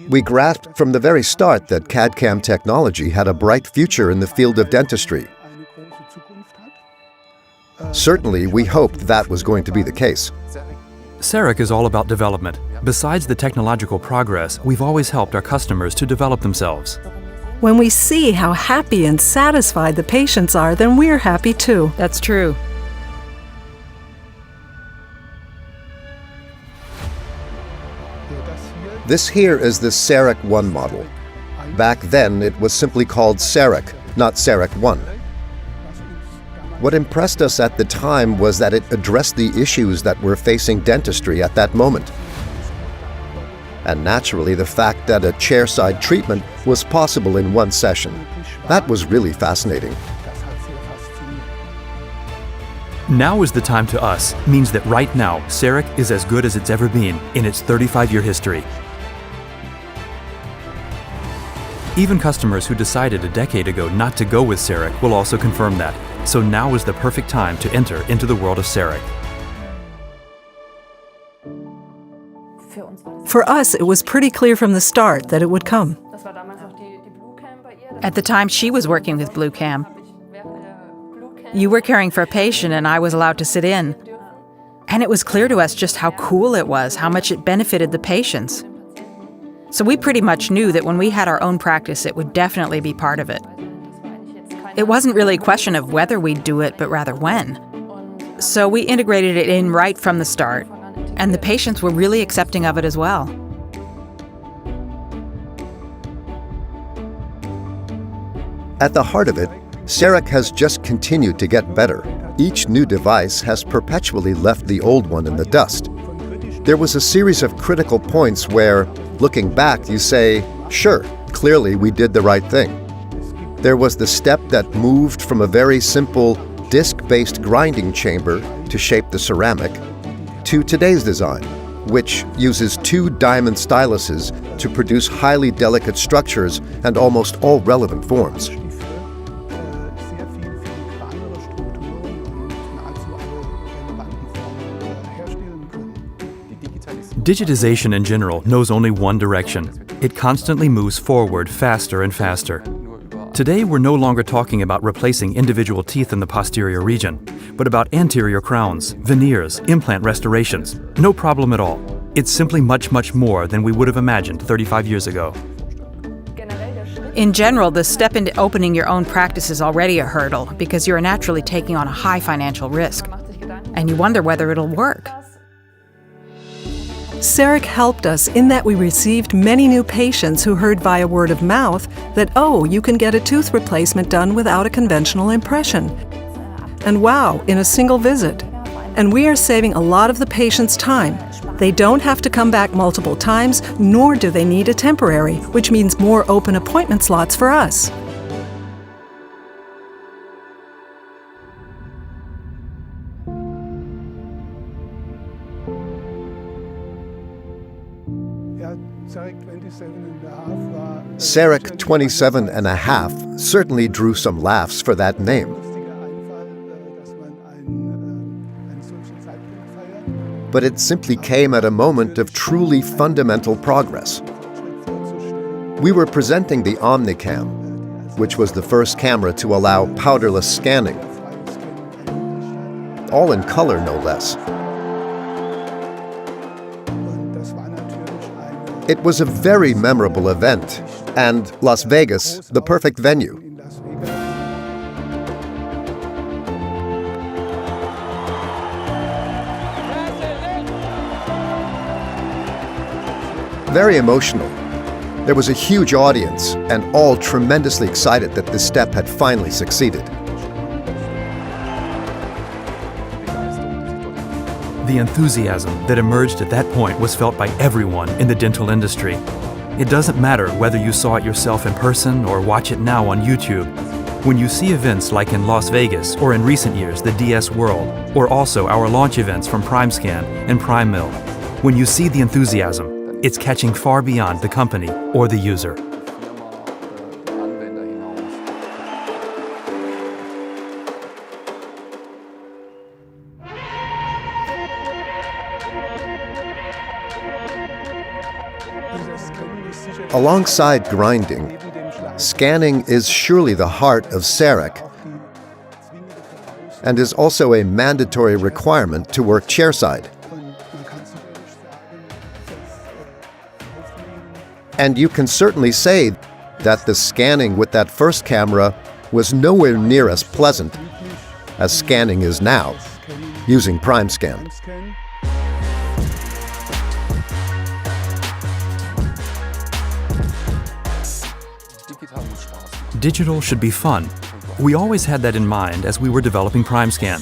We grasped from the very start that CAD/CAM technology had a bright future in the field of dentistry. Certainly, we hoped that was going to be the case. CEREC is all about development. Besides the technological progress, we've always helped our customers to develop themselves. When we see how happy and satisfied the patients are, then we're happy too. That's true. This here is the CEREC 1 model. Back then, it was simply called CEREC, not CEREC 1. What impressed us at the time was that it addressed the issues that were facing dentistry at that moment. And naturally, the fact that a chairside treatment was possible in one session. That was really fascinating. Now is the time to us means that right now, CEREC is as good as it's ever been in its 35-year history. Even customers who decided a decade ago not to go with CEREC will also confirm that. So now is the perfect time to enter into the world of CEREC. For us, it was pretty clear from the start that it would come. At the time, she was working with BlueCam. You were caring for a patient and I was allowed to sit in. And it was clear to us just how cool it was, how much it benefited the patients. So we pretty much knew that when we had our own practice, it would definitely be part of it. It wasn't really a question of whether we'd do it, but rather when. So we integrated it in right from the start, and the patients were really accepting of it as well. At the heart of it, CEREC has just continued to get better. Each new device has perpetually left the old one in the dust. There was a series of critical points where, looking back, you say, sure, clearly we did the right thing. There was the step that moved from a very simple disc-based grinding chamber to shape the ceramic to today's design, which uses 2 diamond styluses to produce highly delicate structures and almost all relevant forms. Digitization in general knows only one direction. It constantly moves forward faster and faster. Today, we're no longer talking about replacing individual teeth in the posterior region, but about anterior crowns, veneers, implant restorations. No problem at all. It's simply much, much more than we would have imagined 35 years ago. In general, the step into opening your own practice is already a hurdle because you're naturally taking on a high financial risk, and you wonder whether it'll work. CEREC helped us in that we received many new patients who heard via word of mouth that, oh, you can get a tooth replacement done without a conventional impression. And wow, in a single visit. And we are saving a lot of the patient's time. They don't have to come back multiple times, nor do they need a temporary, which means more open appointment slots for us. CEREC 27.5 certainly drew some laughs for that name. But it simply came at a moment of truly fundamental progress. We were presenting the OmniCam, which was the first camera to allow powderless scanning. All in color, no less. It was a very memorable event, and Las Vegas, the perfect venue. Very emotional. There was a huge audience, and all tremendously excited that this step had finally succeeded. The enthusiasm that emerged at that point was felt by everyone in the dental industry. It doesn't matter whether you saw it yourself in person or watch it now on YouTube. When you see events like in Las Vegas or in recent years the DS World, or also our launch events from PrimeScan and PrimeMill, when you see the enthusiasm, it's catching far beyond the company or the user. Alongside grinding, scanning is surely the heart of CEREC and is also a mandatory requirement to work chairside. And you can certainly say that the scanning with that first camera was nowhere near as pleasant as scanning is now, using PrimeScan. Digital should be fun. We always had that in mind as we were developing PrimeScan.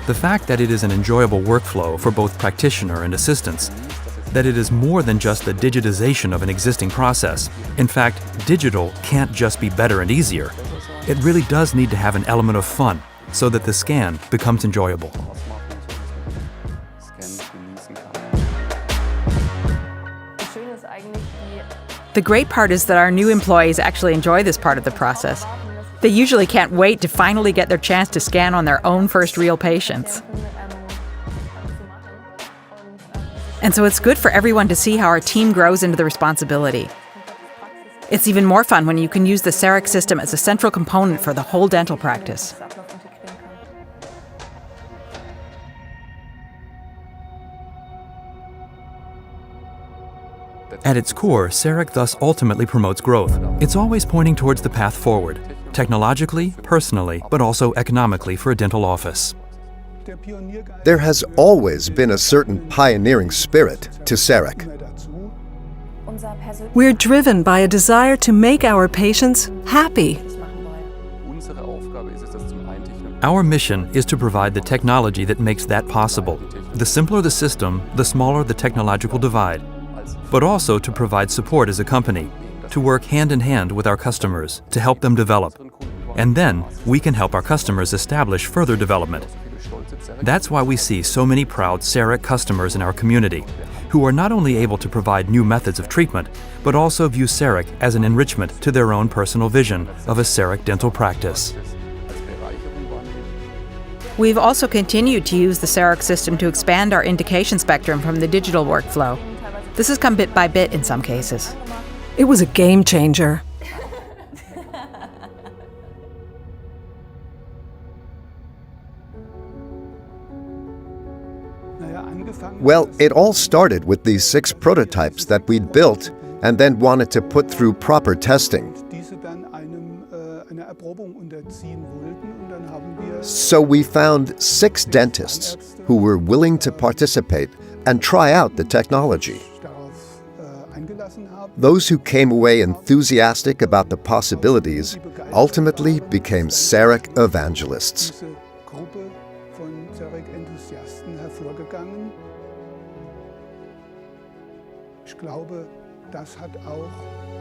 The fact that it is an enjoyable workflow for both practitioner and assistants, that it is more than just the digitization of an existing process. In fact, digital can't just be better and easier. It really does need to have an element of fun so that the scan becomes enjoyable. The great part is that our new employees actually enjoy this part of the process. They usually can't wait to finally get their chance to scan on their own first real patients. And so it's good for everyone to see how our team grows into the responsibility. It's even more fun when you can use the CEREC system as a central component for the whole dental practice. At its core, CEREC thus ultimately promotes growth. It's always pointing towards the path forward, technologically, personally, but also economically for a dental office. There has always been a certain pioneering spirit to CEREC. We're driven by a desire to make our patients happy. Our mission is to provide the technology that makes that possible. The simpler the system, the smaller the technological divide. But also to provide support as a company, to work hand in hand with our customers, to help them develop. And then we can help our customers establish further development. That's why we see so many proud CEREC customers in our community, who are not only able to provide new methods of treatment, but also view CEREC as an enrichment to their own personal vision of a CEREC dental practice. We've also continued to use the CEREC system to expand our indication spectrum from the digital workflow. This has come bit by bit in some cases. It was a game changer. Well, it all started with these 6 prototypes that we'd built and then wanted to put through proper testing. So we found 6 dentists who were willing to participate and try out the technology. Those who came away enthusiastic about the possibilities ultimately became CEREC evangelists.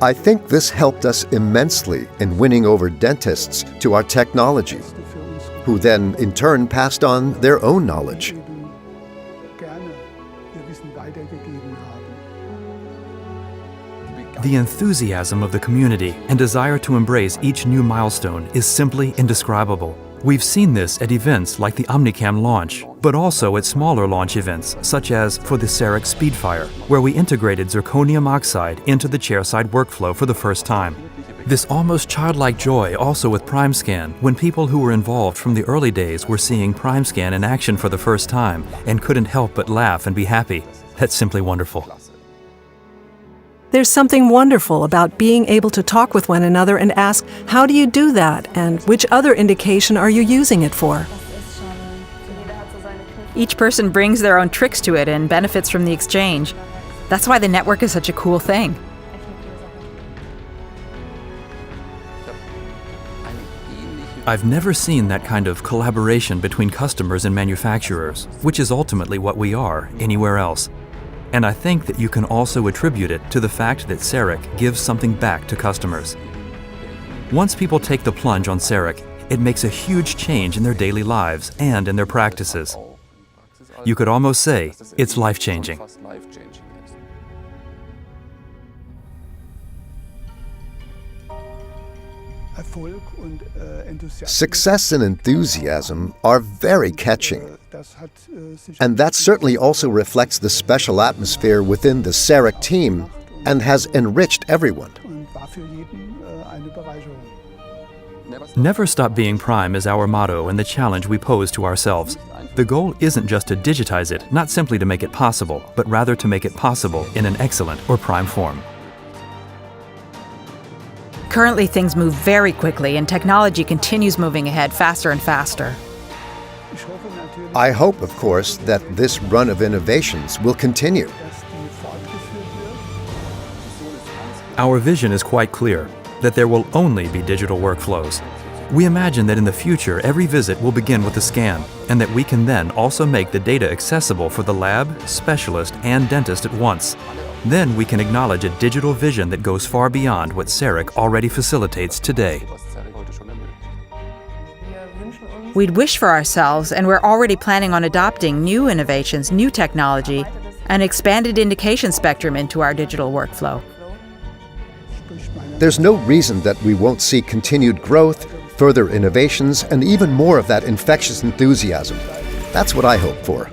I think this helped us immensely in winning over dentists to our technology, who then in turn passed on their own knowledge. The enthusiasm of the community and desire to embrace each new milestone is simply indescribable. We've seen this at events like the OmniCam launch, but also at smaller launch events, such as for the CEREC Speedfire, where we integrated zirconium oxide into the chairside workflow for the first time. This almost childlike joy also with PrimeScan, when people who were involved from the early days were seeing PrimeScan in action for the first time and couldn't help but laugh and be happy. That's simply wonderful. There's something wonderful about being able to talk with one another and ask, how do you do that? And which other indication are you using it for? Each person brings their own tricks to it and benefits from the exchange. That's why the network is such a cool thing. I've never seen that kind of collaboration between customers and manufacturers, which is ultimately what we are anywhere else. And I think that you can also attribute it to the fact that CEREC gives something back to customers. Once people take the plunge on CEREC, it makes a huge change in their daily lives and in their practices. You could almost say it's life-changing. Success and enthusiasm are very catching. And that certainly also reflects the special atmosphere within the CEREC team and has enriched everyone. Never stop being Prime is our motto and the challenge we pose to ourselves. The goal isn't just to digitize it, not simply to make it possible, but rather to make it possible in an excellent or prime form. Currently, things move very quickly and technology continues moving ahead faster and faster. I hope, of course, that this run of innovations will continue. Our vision is quite clear, that there will only be digital workflows. We imagine that in the future, every visit will begin with a scan, and that we can then also make the data accessible for the lab, specialist, and dentist at once. Then we can acknowledge a digital vision that goes far beyond what CEREC already facilitates today. We'd wish for ourselves, and we're already planning on adopting new innovations, new technology, an expanded indication spectrum into our digital workflow. There's no reason that we won't see continued growth, further innovations, and even more of that infectious enthusiasm. That's what I hope for.